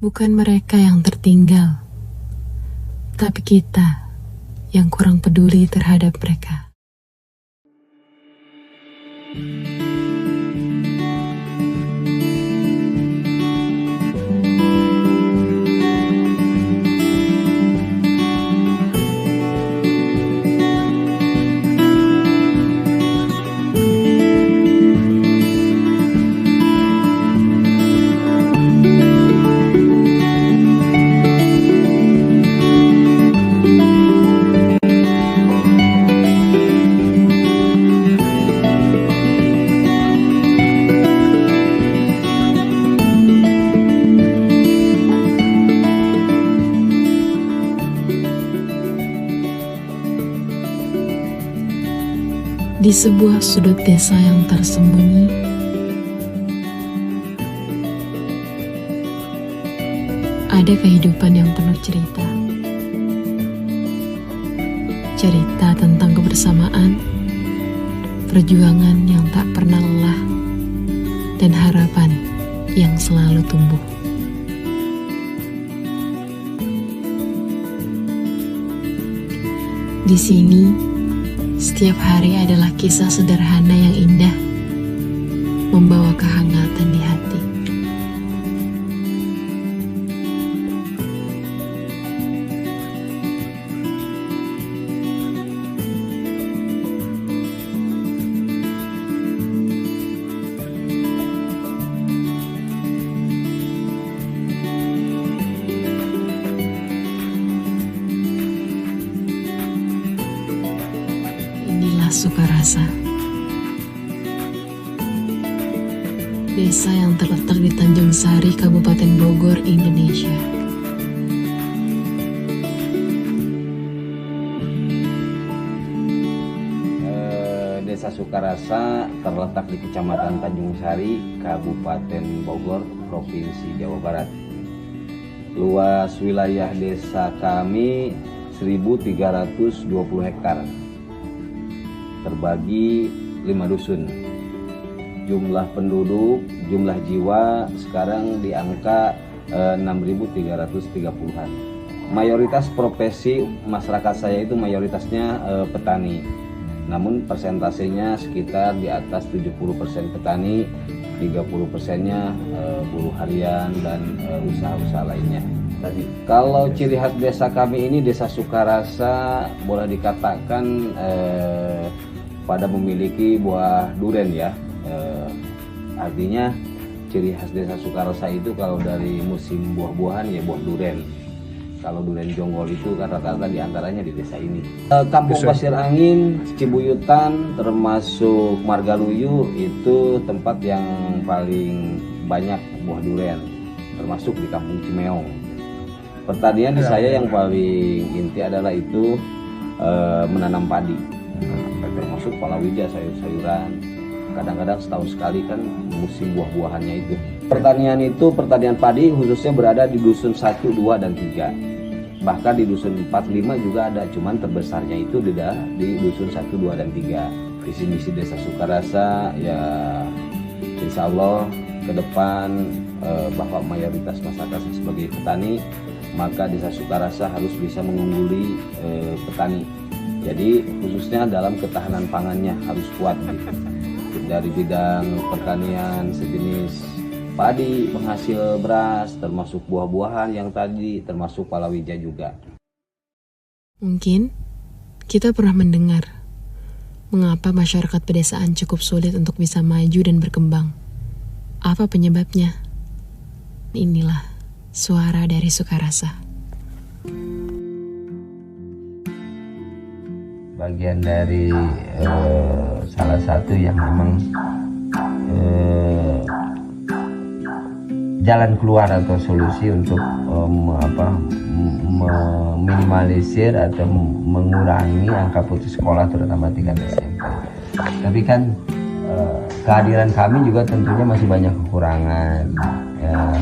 Bukan mereka yang tertinggal, tapi kita yang kurang peduli terhadap mereka. Di sebuah sudut desa yang tersembunyi, ada kehidupan yang penuh cerita. Cerita tentang kebersamaan, perjuangan yang tak pernah lelah, dan harapan yang selalu tumbuh. Di sini, setiap hari adalah kisah sederhana yang indah, membawa kehangatan di hati. Inilah Sukarasa, desa yang terletak di Tanjung Sari, Kabupaten Bogor, Indonesia. Desa Sukarasa terletak di Kecamatan Tanjung Sari, Kabupaten Bogor, Provinsi Jawa Barat. Luas wilayah desa kami 1.320 hektar. Terbagi 5 dusun. Jumlah penduduk, jumlah jiwa sekarang di angka 6.330-an. Mayoritas profesi masyarakat saya itu mayoritasnya petani. Namun persentasenya sekitar di atas 70% petani, 30%-nya buruh harian dan usaha-usaha lainnya. Kalau ciri khas desa kami ini, desa Sukarasa, boleh dikatakan pada memiliki buah duren ya. Artinya ciri khas desa Sukarasa itu kalau dari musim buah-buahan ya buah duren. Kalau duren jonggol itu kan rata-rata diantaranya di desa ini. Kampung Pasir Angin, Cibuyutan, termasuk Margaluyu itu tempat yang paling banyak buah duren, termasuk di Kampung Cimeong. Pertanian di saya yang paling inti adalah itu menanam padi, termasuk palawija, sayur-sayuran. Kadang-kadang setahun sekali kan musim buah-buahannya itu. Pertanian itu, pertanian padi khususnya berada di dusun 1, 2, dan 3. Bahkan di dusun 4, 5 juga ada, cuman terbesarnya itu di dusun 1, 2, dan 3. Visi misi desa Sukarasa ya insya Allah ke depan bahwa mayoritas masyarakat sebagai petani, maka desa Sukarasa harus bisa mengungguli petani. Jadi khususnya dalam ketahanan pangannya harus kuat gitu. Dari bidang pertanian sejenis padi, penghasil beras, termasuk buah-buahan yang tadi, termasuk palawija juga. Mungkin kita pernah mendengar mengapa masyarakat pedesaan cukup sulit untuk bisa maju dan berkembang. Apa penyebabnya? Inilah suara dari Sukarasa. Bagian dari salah satu yang memang jalan keluar atau solusi untuk meminimalisir atau mengurangi angka putus sekolah terutama tingkat SMP. Tapi kan kehadiran kami juga tentunya masih banyak kekurangan, ya,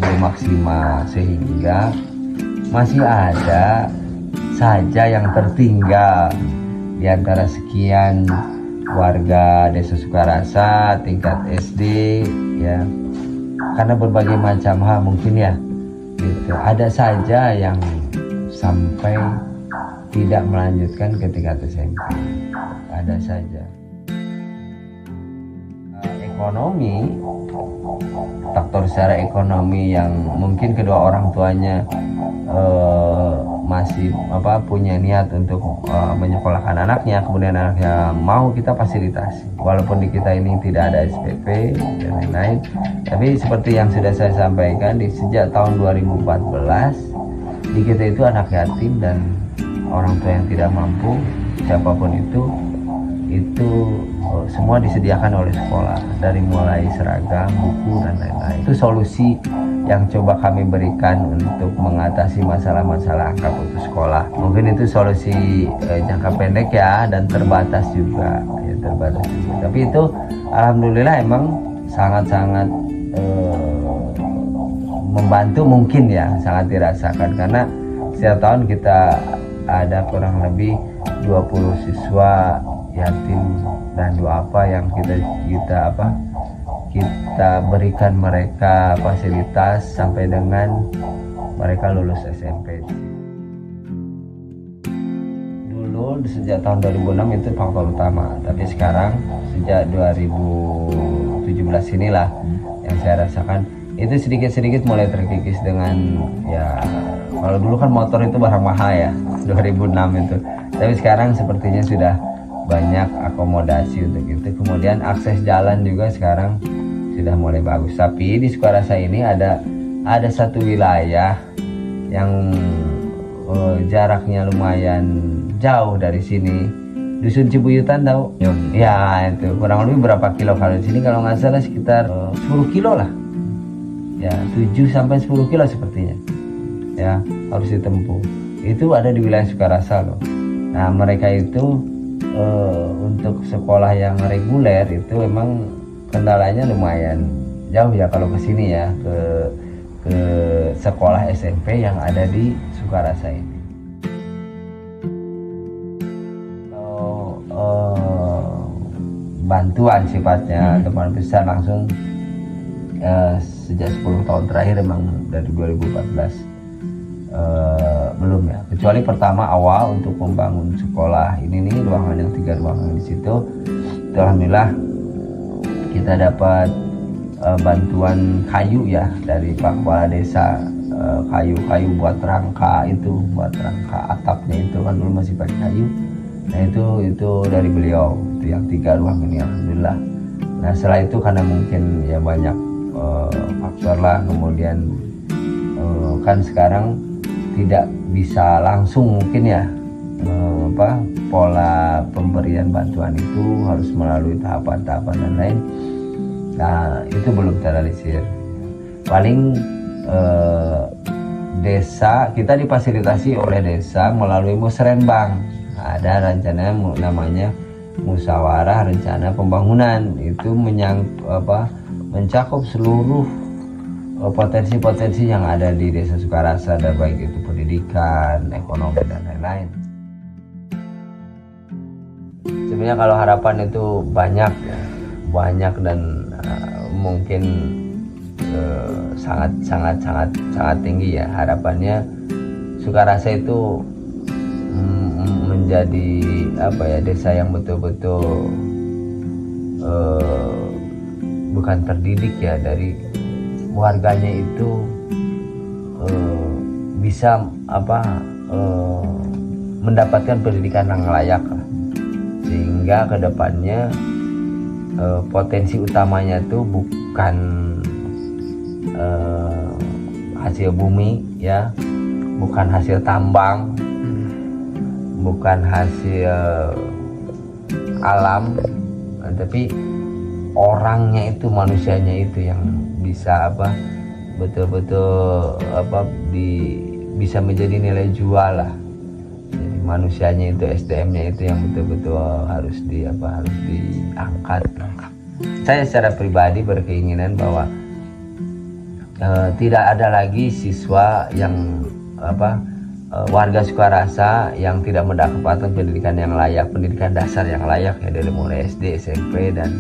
belum maksimal, sehingga masih ada saja yang tertinggal di antara sekian warga desa Sukarasa tingkat SD, ya, karena berbagai macam hal mungkin ya, gitu. Ada saja yang sampai tidak melanjutkan ke tingkat SMP, ada saja. Ekonomi, faktor secara ekonomi yang mungkin kedua orang tuanya masih punya niat untuk menyekolahkan anaknya, kemudian anaknya mau, kita fasilitasi. Walaupun di kita ini tidak ada SPP dan lain-lain, tapi seperti yang sudah saya sampaikan, sejak tahun 2014 di kita itu anak yatim dan orang tua yang tidak mampu, siapapun itu semua disediakan oleh sekolah, dari mulai seragam, buku dan lain-lain. Itu solusi yang coba kami berikan untuk mengatasi masalah-masalah angka putus sekolah. Mungkin itu solusi jangka pendek ya, dan terbatas juga. Tapi itu alhamdulillah emang sangat-sangat membantu, mungkin ya, sangat dirasakan, karena setiap tahun kita ada kurang lebih 20 siswa yatim dan duafa yang kita berikan mereka fasilitas sampai dengan mereka lulus SMP. Dulu sejak tahun 2006 itu faktor utama, tapi sekarang sejak 2017 inilah yang saya rasakan itu sedikit-sedikit mulai terkikis dengan, ya kalau dulu kan motor itu barang mahal ya, 2006 itu, tapi sekarang sepertinya sudah banyak akomodasi untuk itu. Kemudian akses jalan juga sekarang sudah mulai bagus. Tapi di Sukarasa ini ada satu wilayah yang jaraknya lumayan jauh dari sini. Dusun Cibuyutan tahu? Ya itu kurang lebih berapa kilo kalau di sini, kalau nggak salah sekitar 10 kilo lah. Ya 7-10 kilo sepertinya. Ya harus ditempuh. Itu ada di wilayah Sukarasa loh. Nah mereka itu untuk sekolah yang reguler itu memang kendalanya lumayan jauh ya kalau ke sini ya, ke sekolah SMP yang ada di Sukarasa ini. Bantuan sifatnya teman besar langsung sejak 10 tahun terakhir memang dari 2014 belum ya, kecuali pertama awal untuk membangun sekolah ini nih, ruangan yang 3 ruangan di situ, alhamdulillah kita dapat bantuan kayu ya dari Pak Kepala Desa, kayu buat rangka atapnya itu kan dulu masih pakai kayu. Nah itu dari beliau, itu yang 3 ruang ini alhamdulillah. Nah setelah itu karena mungkin ya banyak faktor lah, kemudian kan sekarang tidak bisa langsung mungkin ya, pola pemberian bantuan itu harus melalui tahapan-tahapan dan lain. Nah itu belum terrealisir. Paling desa kita difasilitasi oleh desa melalui musrenbang. Ada rencana namanya musyawarah rencana pembangunan, itu mencakup seluruh potensi-potensi yang ada di Desa Sukarasa, dan baik itu pendidikan, ekonomi dan lain-lain. Sebenarnya kalau harapan itu banyak dan mungkin sangat tinggi ya harapannya. Sukarasa itu menjadi desa yang betul-betul bukan terdidik ya, dari warganya itu bisa mendapatkan pendidikan yang layak lah. Sehingga kedepannya potensi utamanya itu bukan hasil bumi ya, bukan hasil tambang, bukan hasil alam, tapi orangnya itu, manusianya itu yang bisa betul-betul bisa menjadi nilai jual lah. Jadi manusianya itu, SDM-nya itu yang betul-betul harus diangkat. Saya secara pribadi berkeinginan bahwa tidak ada lagi siswa yang warga Sukarasa yang tidak mendapatkan pendidikan yang layak, pendidikan dasar yang layak ya, dari mulai SD, SMP dan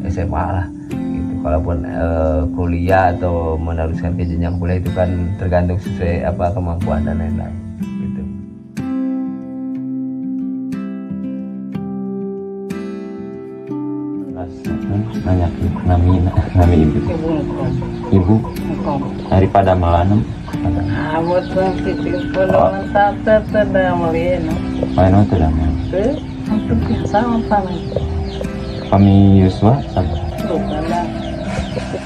SMA lah gitu. Walaupun kuliah atau meneruskan ke jenjang kuliah itu kan tergantung sesuai apa kemampuan dan lain-lain gitu. Nanya nami ibu daripada malam Abot lang titimpo naman tata na maliin. ano to naman Untuk sama kami. kami Yuswa sabar Lupa na.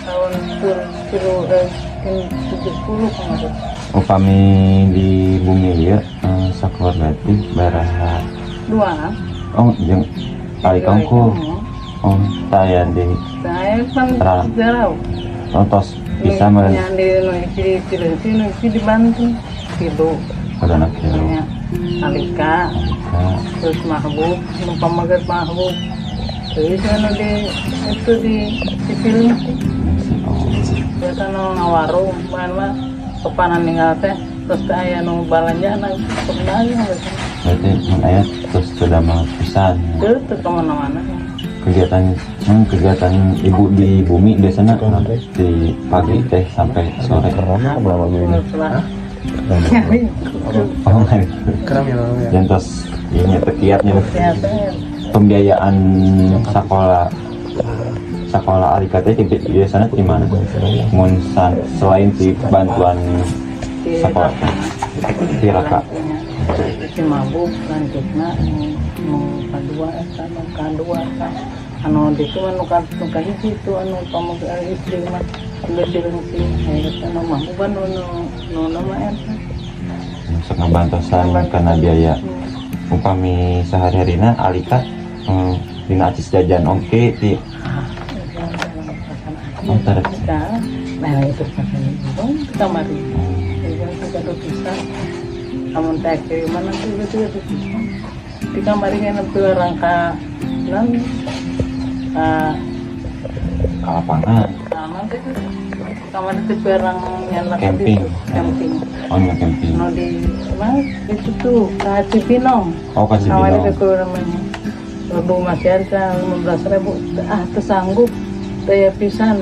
Tahun kilo 70 kemarin. oh kami di bumi ya sakor berarti baraha Dua kan? oh yang kali kangku oh saya di Saya kan Terang. jarau. tontos bisa meren Yang di dibantu. Kilo. pada anak kilo Banyak. Alika. Terus mahbub. Numpang magat mahbub. Terus ano di film sih. Dia kan ngawarung, mana kepanan ninggal teh, terus aya nu balanja na pernahnya gitu. berarti ayat terus sudah mau pisan Terus kemana-mana. kegiatan ibu di bumi biasanya di pagi teh sampai sore Setelah nyari oh dan terus ini tekiatnya kesehatan. pembiayaan sekolah Alika teh biasanya di mana? Selain di bantuan sekolah Tiraka. Si mabuk lanjutna mau kedua kan anu di itu anu kan itu anu pamugari istri mah udah direngsi akhirnya anu mabuk nu nama eta Untuk ngebantosan karena biaya upami sehari-harina Alika dina acis jajan oke di nah itu pakai itu kamar yang kita tuh bisa kamu tak kiriman nanti itu di kamar ini nanti rangka nan lapangan nanti kamar itu barang yang Camping. camping oh nggak camping no di mana itu tuh kasih pinong oh kasih kamar itu bilang tuh namanya lebu masih ada 15.000 tersanggup daya pisan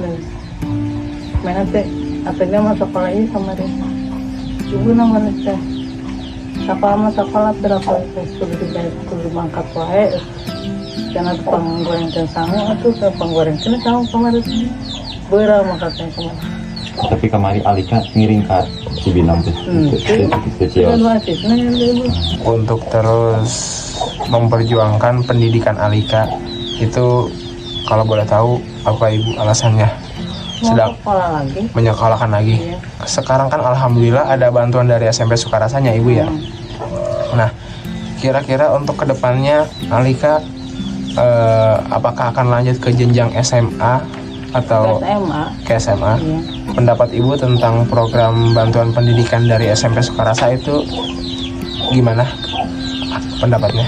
mana teh atenya mah sekolah ini sama dia ibu namanya teh sekolah berapa sudah dibayar kudu mangkat wae jangan penggoreng dan sangu atau penggoreng kena sangu kemarin beurang mangkatnya kemarin tapi kemari Alika ngiring ke Cibinong tuh ke Cios untuk terus memperjuangkan pendidikan Alika itu kalau boleh tahu apa ibu alasannya sedang sekolah lagi menyekolahkan lagi. Iya. Sekarang kan alhamdulillah ada bantuan dari SMP Sukarasanya ibu ya. Nah kira-kira untuk kedepannya Alika apakah akan lanjut ke jenjang SMA atau SMA ke SMA? iya. Pendapat ibu tentang program bantuan pendidikan dari SMP Sukarasa itu gimana pendapatnya?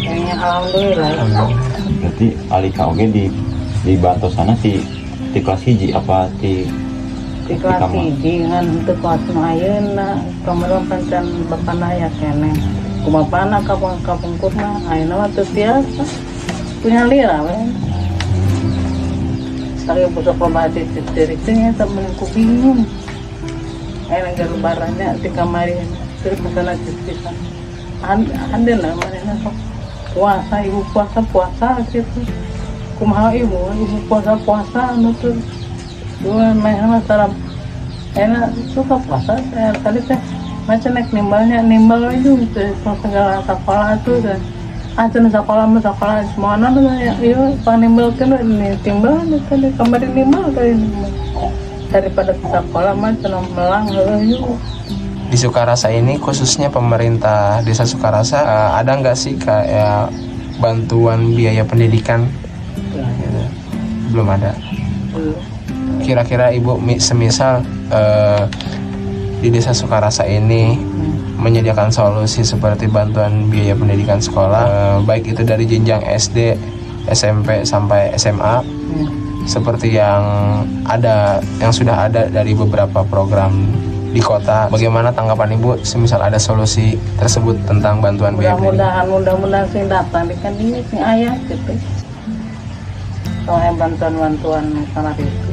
Kayaknya alhamdulillah berarti Alika oke di bantu sana di kelas hiji apa di di kelas kamar? hiji kan untuk kelas ayeuna kemarin pancan bapana ya kene kumapana kapung kurna ayeuna mah teu biasa punya lira we sekali busuk loba cerita temen ku bingung ayeuna ge lebarannya di kamari terus masalah cerita ada lah mana sok puasa ibu puasa gitu kumaha ibu puasa anu tuh dua main masalah enak suka puasa tadi teh macam nimbal itu segala sekolah tuh dan sekolah semua anak tuh iya panimbal kan ini timbal tadi kemarin nimbal kali daripada sekolah macam melang yuk. Di Sukarasa ini khususnya pemerintah desa Sukarasa ada nggak sih kayak bantuan biaya pendidikan? Belum ada. Kira-kira ibu semisal di desa Sukarasa ini menyediakan solusi seperti bantuan biaya pendidikan sekolah baik itu dari jenjang SD, SMP sampai SMA seperti yang sudah ada dari beberapa program di kota. Bagaimana tanggapan ibu semisal ada solusi tersebut tentang bantuan biaya pendidikan? Mudah-mudahan sing datang di kan ini sing ayah gitu soalnya bantuan-bantuan sana itu